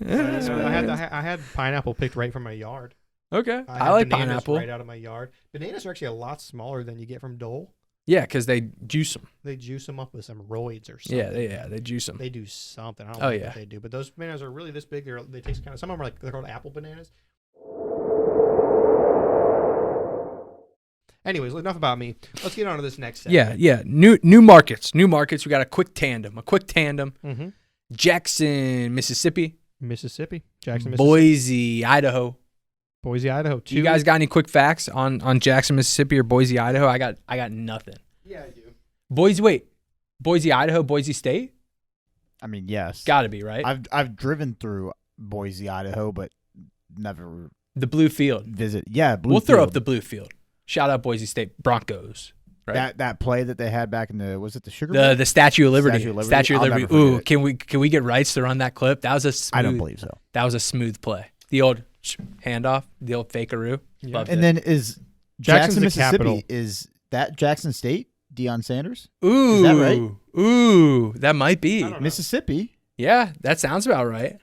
I had pineapple picked right from my yard. Okay, I like pineapple right out of my yard. Bananas are actually a lot smaller than you get from Dole. Yeah, because they juice them. They juice them up with some roids or something. Yeah, they juice them. They do something. I don't know what they do, but those bananas are really this big. They taste kind of. Some of them they're called apple bananas. Anyways, enough about me. Let's get on to this next segment. Yeah. New markets. We got a quick tandem. Mm-hmm. Jackson, Mississippi. Jackson, Mississippi. Boise, Idaho. Two. You guys got any quick facts on Jackson, Mississippi or Boise, Idaho? I got nothing. Yeah, I do. Boise, Idaho, Boise State? I mean, yes. Got to be, right? I've driven through Boise, Idaho, but never the blue field. We'll throw up the blue field. Shout out Boise State Broncos. Right? That play that they had back in the Sugar Bowl? The Statue of Liberty. Statue of I'll Liberty. never Ooh, forget can we get rights to run that clip? That was a smooth, I don't believe so. That was a smooth play. The old handoff, the old fakearoo. Yeah. Loved and it. Then is Jackson's Jackson, the Mississippi, capital. is that Jackson State? Deion Sanders? Ooh. Is that right? Ooh, that might be. I don't know. Mississippi? Yeah, that sounds about right.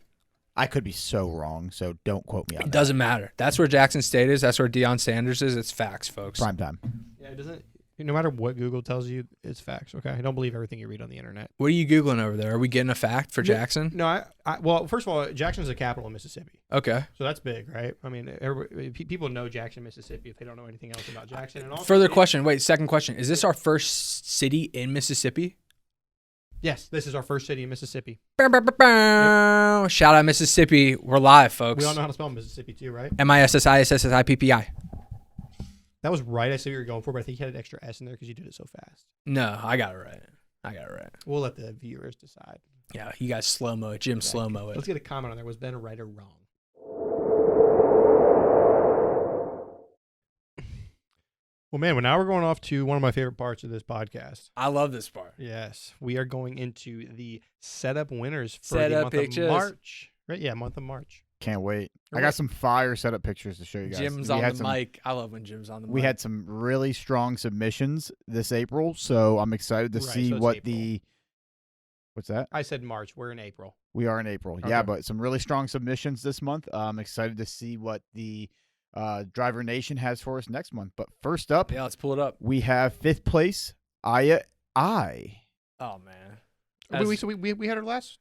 I could be so wrong, so don't quote me on that. It doesn't matter. That's where Jackson State is. That's where Deion Sanders is. It's facts, folks. Prime time. Yeah, it doesn't. No matter what Google tells you, it's facts. Okay, I don't believe everything you read on the internet. What are you Googling over there? Are we getting a fact for Jackson? No, well, first of all, Jackson's the capital of Mississippi. Okay. So that's big, right? I mean, people know Jackson, Mississippi if they don't know anything else about Jackson. And also, Further question. Wait, second question. Is this our first city in Mississippi? Yes, this is our first city in Mississippi. Yep. Shout out Mississippi. We're live, folks. We all know how to spell Mississippi too, right? MISSISSIPPI. That was right. I see what you're going for, but I think you had an extra S in there because you did it so fast. No, I got it right. We'll let the viewers decide. Yeah, you guys slow-mo it. Jim slow-mo it. Let's get a comment on there. Was Ben right or wrong? Well, man, now we're going off to one of my favorite parts of this podcast. I love this part. Yes, we are going into the setup winners for Setup the month pictures. of March. Right? Yeah, month of March. Can't wait. I got some fire setup pictures to show you guys. Jim's on the mic. I love when Jim's on the mic. We had some really strong submissions this April, so I'm excited to see what April. What's that? I said March. We're in April. We are in April. Okay. Yeah, but some really strong submissions this month. I'm excited to see what the Driver Nation has for us next month. But first up, let's pull it up. We have 5th place, Aya I. Oh, man. We had her last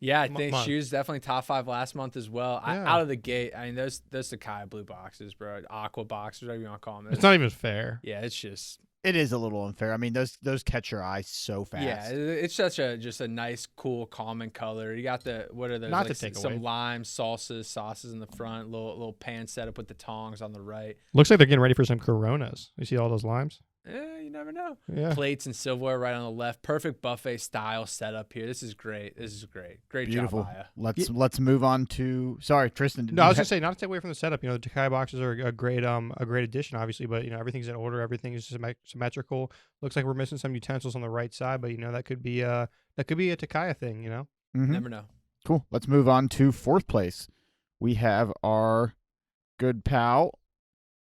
Yeah, I think month. she was definitely top 5 last month as well. Yeah. Out of the gate, I mean, those Sakai blue boxes, bro. Aqua boxes, whatever you want to call them. It's not even fair. Yeah, it's just. It is a little unfair. I mean, those catch your eye so fast. Yeah, it's such just a nice, cool, common color. You got what are those? Not like to take some away. lime, sauces in the front, little pan setup with the tongs on the right. Looks like they're getting ready for some Coronas. You see all those limes? You never know. Yeah. Plates and silverware right on the left. Perfect buffet style setup here. This is great. Great Beautiful. job, Aya. Let's move on to. Sorry, Tristan. No, I was gonna say not to take away from the setup. The Takai boxes are a great addition, obviously, but everything's in order. Everything is symmetrical. Looks like we're missing some utensils on the right side, but that could be a Takaya thing. Mm-hmm. Never know. Cool. Let's move on to 4th place. We have our good pal,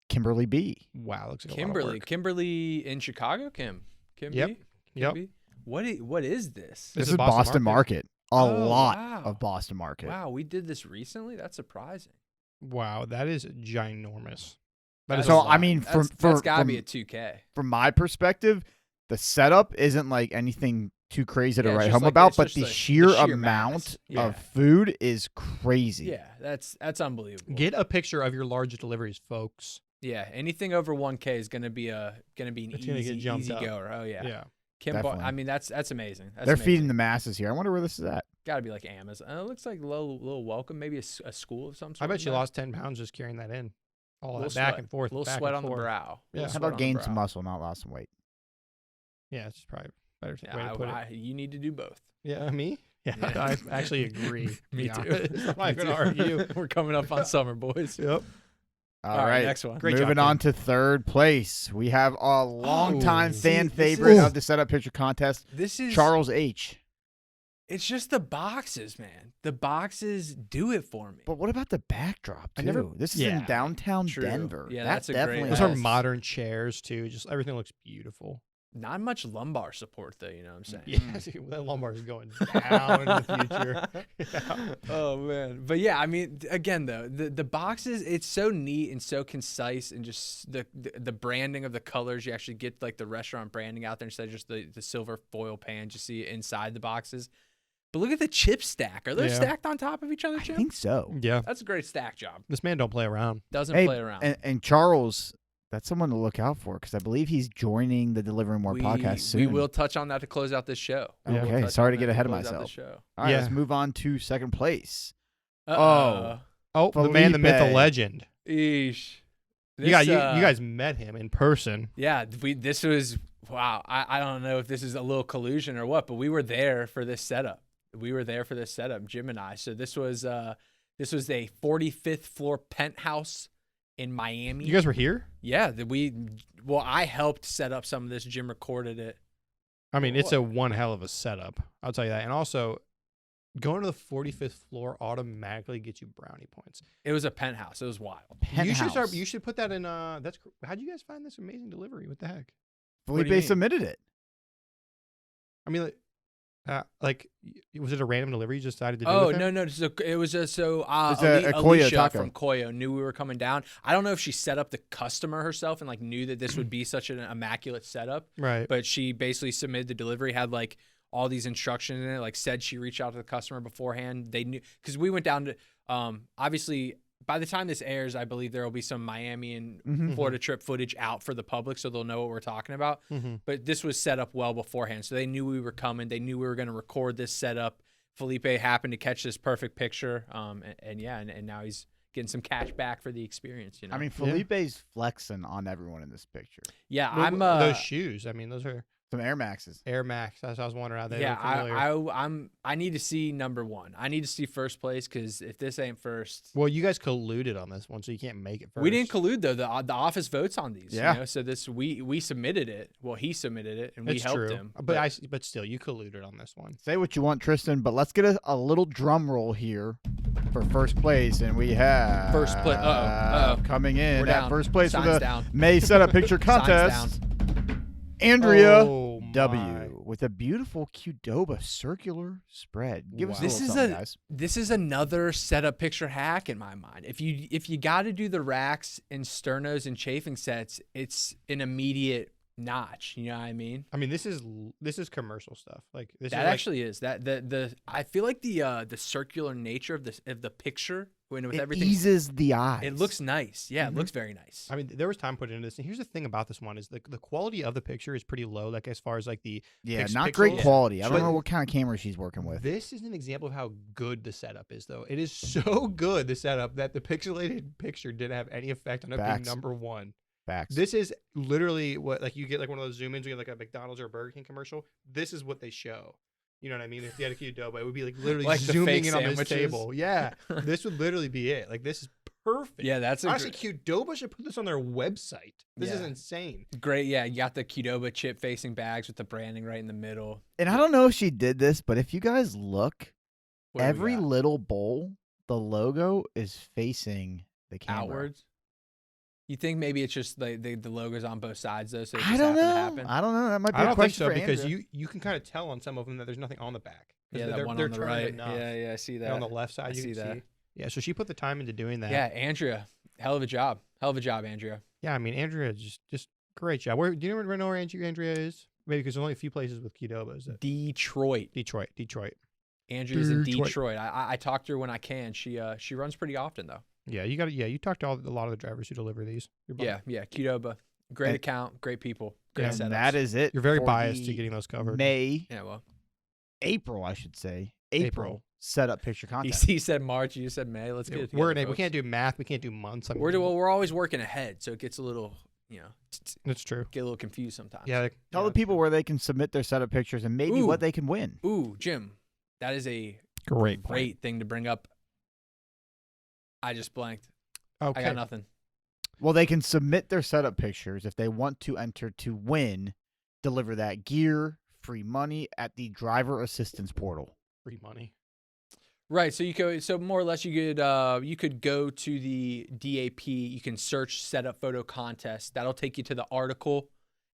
Kimberly B. Wow, looks like a lot of work. Kimberly in Chicago. Kim Yep. B? Yep. B? What is this? This is Boston Market. a lot of Boston Market. Wow, we did this recently? That's surprising. Wow, that is ginormous. So, I mean, that's got to be a 2K. From my perspective, the setup isn't like anything too crazy to write home about, but the sheer amount of food is crazy. Yeah, that's unbelievable. Get a picture of your largest deliveries, folks. Yeah, anything over 1K is gonna be an easy goer. Oh yeah. I mean, that's amazing. They're feeding the masses here. I wonder where this is at. Got to be like Amazon. It looks like a little welcome, maybe a school of some sort. I bet you lost 10 pounds just carrying that in. All that back and forth. A little sweat on the brow. Yeah. How about gain some muscle, not lost some weight? Yeah, it's probably better way to put it. You need to do both. Yeah, me? Yeah, I actually agree. Me too. I'm not going to argue. We're coming up on summer, boys. Yep. All right, next one. Moving on to third place, we have a longtime fan favorite of the setup picture contest. This is Charles H. It's just the boxes, man. The boxes do it for me. But what about the backdrop too? This is in downtown Denver. Yeah, that's definitely. Those are modern chairs too. Just everything looks beautiful. Not much lumbar support, though. You know what I'm saying? Yeah, that lumbar is going down in the future. Oh man, but yeah, I mean, again though, the boxes, it's so neat and so concise, and just the branding of the colors. You actually get like the restaurant branding out there instead of just the silver foil pans you see inside the boxes. But look at the chip stack. Are they stacked on top of each other, Chip? I think so. Yeah, that's a great stack job. This man don't play around. Doesn't play around. And Charles. That's someone to look out for because I believe he's joining the DeliveringMore podcast soon. We will touch on that to close out this show. Okay, sorry to get ahead of myself. All right, let's move on to second place. Oh, the man, the myth, the legend. Eesh. You guys met him in person. Yeah, this was, wow. I don't know if this is a little collusion or what, but we were there for this setup. Jim and I. So this was a 45th floor penthouse in Miami. You guys were here? Yeah, I helped set up some of this. Jim recorded it. I mean, it's a one hell of a setup. I'll tell you that. And also, going to the 45th floor automatically gets you brownie points. It was a penthouse. It was wild. You should put that in. How'd you guys find this amazing delivery? What the heck? Felipe submitted it. I mean, was it a random delivery you just decided to do? Oh, no. So it was Alicia from Koyo knew we were coming down. I don't know if she set up the customer herself and like knew that this would be such an immaculate setup. Right. But she basically submitted the delivery, had like all these instructions in it, like said she reached out to the customer beforehand. They knew because we went down to obviously by the time this airs, I believe there will be some Miami and Florida trip footage out for the public, so they'll know what we're talking about. But this was set up well beforehand, so they knew we were coming. They knew we were going to record this setup. Felipe happened to catch this perfect picture, and now he's getting some cash back for the experience. You know, I mean, Felipe's flexing on everyone in this picture. Yeah, I'm those shoes. I mean, those are some Air Maxes. Air Max. That's what I was wondering how they. Yeah, I need to see number one. I need to see first place because if this ain't first, well, you guys colluded on this one, so you can't make it first. We didn't collude though. The office votes on these. Yeah. You know? So this we submitted it. Well, he submitted it, and we helped him. But still, you colluded on this one. Say what you want, Tristan, but let's get a little drum roll here for first place, and we have first place. Coming in We're down. at first place Signs for the down. May setup picture contest. Andrea W with a beautiful Qdoba circular spread. Give us a little something, guys. This is another setup picture hack in my mind. If you got to do the racks and sternos and chafing sets, it's an immediate notch. You know what I mean? I mean, this is commercial stuff. Like this that actually is that the I feel like the circular nature of the picture with everything eases the eyes. It looks nice. Yeah, it looks very nice. I mean, there was time put into this, and here's the thing about this one is the quality of the picture is pretty low. Like as far as like the not great quality. I don't know what kind of camera she's working with. This is an example of how good the setup is, though. It is so good the setup that the pixelated picture didn't have any effect on it being number one. Facts. This is literally what like you get like one of those zoom ins, you get like a McDonald's or a Burger King commercial. This is what they show. You know what I mean? If you had a Qdoba, it would be like literally like zooming in on this table. Yeah, this would literally be it. Like this is perfect. Yeah, that's honestly Qdoba should put this on their website. This is insane. Great. Yeah, you got the Qdoba chip facing bags with the branding right in the middle. And I don't know if she did this, but if you guys look, every little bowl, the logo is facing the camera. Outwards. You think maybe it's just like the logo's on both sides though, so it just I don't know. to happen? I don't know. That might be a question for Andrea. Because you can kind of tell on some of them that there's nothing on the back. Yeah, that they're, one they're on the turning right. enough. Yeah, I see that. And on the left side, you see can that. see. Yeah, so she put the time into doing that. Yeah, Andrea, hell of a job, Andrea. Yeah, I mean, Andrea just great job. Where do you know where Andrea is? Maybe because there's only a few places with Qdoba. Detroit. Andrea's in Detroit. I talk to her when I can. She runs pretty often though. Yeah, you talk to a lot of the drivers who deliver these. Yeah, Qdoba. Great account, great people, great setups. And that is it. You're very biased to getting those covered. April, I should say. April. Setup picture contest. He said March. You said May. Let's get it together. We're in April. We can't do math. We can't do months. I mean, we're always working ahead, so it gets a little, That's true. Get a little confused sometimes. Yeah. Tell the people where they can submit their setup pictures and maybe what they can win. Ooh, Jim, that is a great thing to bring up. I just blanked. Okay. I got nothing. Well, they can submit their setup pictures if they want to enter to win. Deliver that gear, free money at the driver assistance portal. Free money. Right. So more or less you could go to the DAP. You can search setup photo contest. That'll take you to the article,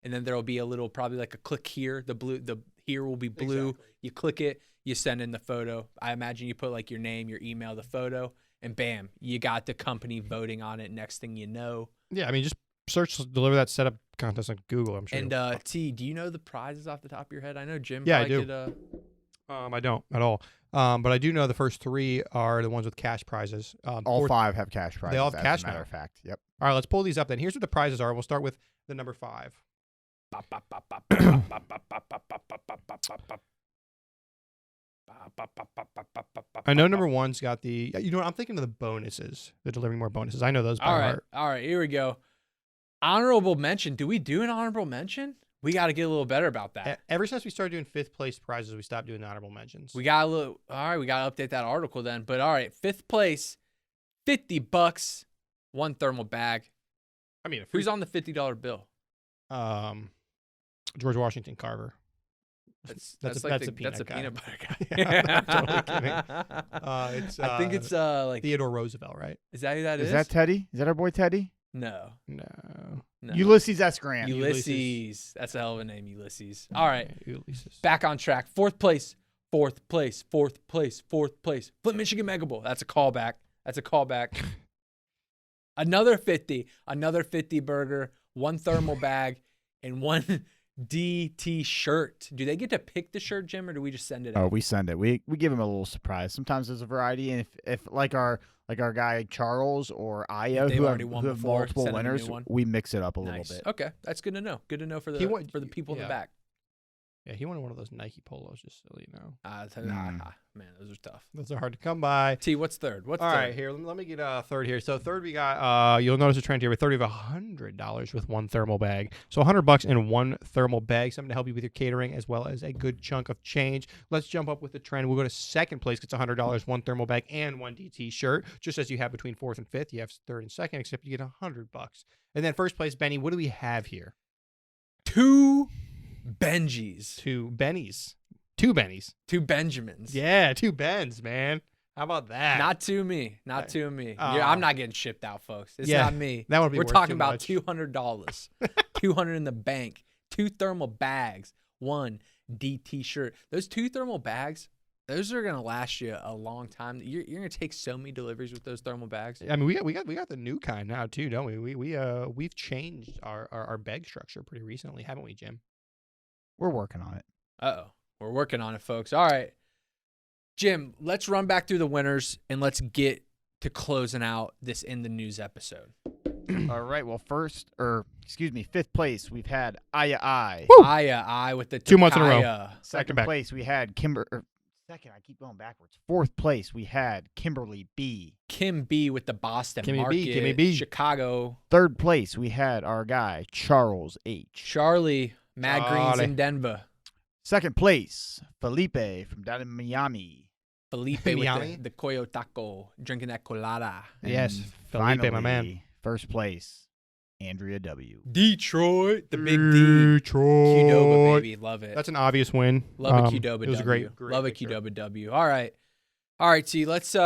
and then there'll be a little probably like a click here. The here will be blue. Exactly. You click it. You send in the photo. I imagine you put like your name, your email, the photo, and bam, you got the company voting on it. Next thing you know. Yeah, I mean just search Deliver That Setup contest on Google. I'm sure. And T, do you know the prizes off the top of your head? I know Jim. Yeah, I do. I don't at all. But I do know the first three are the ones with cash prizes. All five have cash prizes. They all have cash, as a matter of fact. Yep. All right, let's pull these up then. Here's what the prizes are. We'll start with the number 5. I know number 1's got the. You know what? I'm thinking of the bonuses, the Delivering More bonuses. I know those by heart. All right. Here we go. Honorable mention. Do we do an honorable mention? We got to get a little better about that. Ever since we started doing 5th place prizes, we stopped doing the honorable mentions. We got all right, we got to update that article then. But all right, 5th place, $50, 1 thermal bag. I mean, who's on the $50 bill? George Washington Carver. That's a peanut butter guy. Yeah, I'm totally kidding. I think it's like Theodore Roosevelt, right? Is that who that is? Is that Teddy? Is that our boy Teddy? No. Ulysses S. Grant. Ulysses. That's a hell of a name, Ulysses. All right. Ulysses. Back on track. 4th place. Flint, Michigan Mega Bowl. That's a callback. Another 50 burger, 1 thermal bag, and 1 DT shirt. Do they get to pick the shirt, Jim, or do we just send it out? Oh, we send it. We give them a little surprise. Sometimes there's a variety, and if like our guy Charles or Aya who have multiple winners, we mix it up a little bit. Okay, that's good to know. Good to know for the people in the back. Yeah, he wanted one of those Nike polos, just so you know. Man, those are tough. Those are hard to come by. T, what's third? All right, here, let me get third here. So third we got, you'll notice a trend here with $100 with 1 thermal bag. So $100 and 1 thermal bag, something to help you with your catering as well as a good chunk of change. Let's jump up with the trend. We'll go to 2nd place. It's $100, 1 thermal bag, and 1 DT shirt. Just as you have between 4th and 5th, you have 3rd and 2nd, except you get $100. And then 1st place, Benny, what do we have here? 2 Benjis. 2 Bennies. 2 Bennies. 2 Benjamins. Yeah, 2 Bens, man. How about that? Not to me. I'm not getting shipped out, folks. It's not me. That would be. We're talking about $200. $200 in the bank. 2 thermal bags. 1 DT shirt. Those 2 thermal bags, those are gonna last you a long time. You're gonna take so many deliveries with those thermal bags. I mean, we got the new kind now too, don't we? We've changed our bag structure pretty recently, haven't we, Jim? We're working on it. We're working on it, folks. All right. Jim, let's run back through the winners and let's get to closing out this In the News episode. All right. Well, 5th place, we've had Aya with the 2 months in a row. Second place, we had second, I keep going backwards. 4th place, we had Kimberly B. Kim B with the Boston Market. Kimmy B. Chicago. 3rd place, we had our guy, Charles H. Charlie. Mad Greens in Denver. 2nd place, Felipe from down in Miami. Felipe with the Coyo Taco, drinking that colada. Yes, Felipe, finally, my man. 1st place, Andrea W. Detroit, the big D. Qdoba, baby. Love it. That's an obvious win. Love a Qdoba W. It was great Love picture. a Qdoba W. All right. All right, T. Let's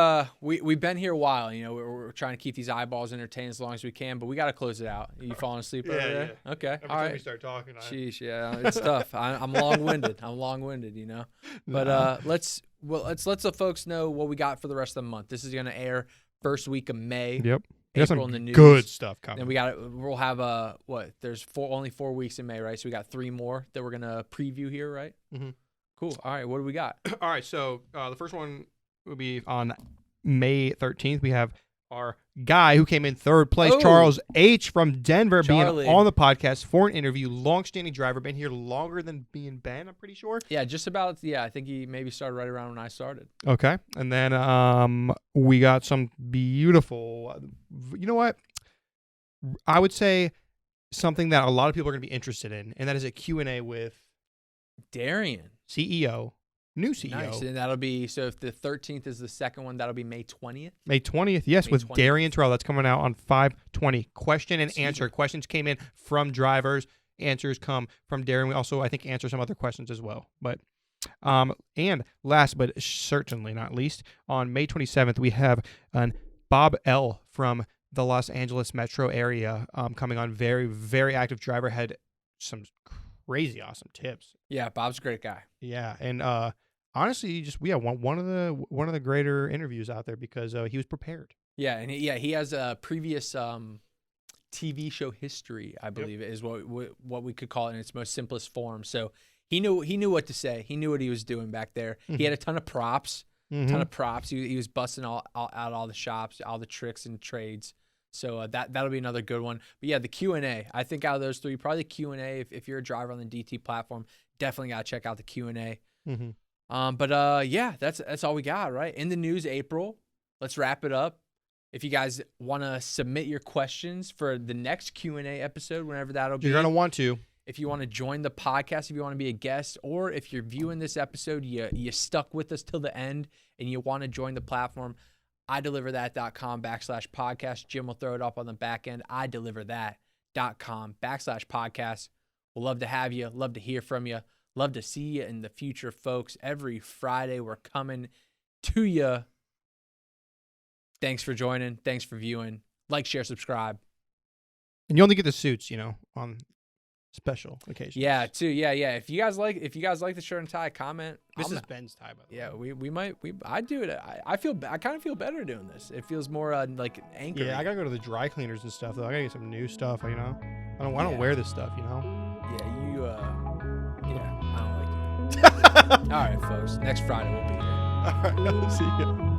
we've been here a while. You know, we're trying to keep these eyeballs entertained as long as we can, but we got to close it out. Are you falling asleep over there? Yeah. Okay. Every all time right. we start talking, Sheesh, yeah, it's tough. I'm long-winded. You know. But let's let the folks know what we got for the rest of the month. This is gonna air first week of May. Yep. April in the news. Good stuff coming. And we'll have there's only 4 weeks in May, right? So we got 3 more that we're gonna preview here, right? Mm-hmm. Cool. All right, what do we got? All right, so the first one will be on May 13th. We have our guy who came in third place, Charles H. from Denver, being on the podcast for an interview. Long-standing driver, been here longer than me and Ben, I'm pretty sure. Yeah, just about. Yeah, I think he maybe started right around when I started. Okay, and then we got some beautiful. You know what? I would say something that a lot of people are going to be interested in, and that is a Q&A with Darian, CEO. New CEO. Nice. And that'll be, so if the 13th is the second one, that'll be May 20th? May 20th, yes, with 20th. Darian Terrell. That's coming out on 5/20. Question and answer. Questions came in from drivers. Answers come from Darian. We also, I think, answer some other questions as well. But and last but certainly not least, on May 27th, we have Bob L. from the Los Angeles metro area coming on. Very, very active driver. Had some crazy awesome tips. Yeah, Bob's a great guy. Yeah, and honestly, just one of the greater interviews out there because he was prepared. Yeah, and he has a previous TV show history, I believe, is what we could call it in its most simplest form. So he knew what to say. He knew what he was doing back there. Mm-hmm. He had a ton of props. He was busting out all the shops, all the tricks and trades. So that'll be another good one. But yeah, the Q&A. I think out of those 3, probably the Q&A. If you're a driver on the DT platform, definitely gotta check out the Q&A. Mm-hmm. But yeah, that's all we got, right? In the news, April. Let's wrap it up. If you guys want to submit your questions for the next Q&A episode, whenever that'll be, you're gonna want to. If you want to join the podcast, if you want to be a guest, or if you're viewing this episode, you stuck with us till the end and you want to join the platform, IDeliverThat.com/podcast. Jim will throw it up on the back end. IDeliverThat.com/podcast. We'll love to have you. Love to hear from you. Love to see you in the future, folks. Every Friday, we're coming to you. Thanks for joining. Thanks for viewing. Like, share, subscribe. And you only get the suits, on special occasions. Yeah, too. Yeah. If you guys like the shirt and tie, comment. This is Ben's tie, by the way. Yeah, we might. I do it. I kind of feel better doing this. It feels more like anchoring. Yeah, I gotta go to the dry cleaners and stuff though. I gotta get some new stuff. I don't wear this stuff. Yeah, you. Yeah, I don't like it. All right, folks. Next Friday we'll be here. All right, see you.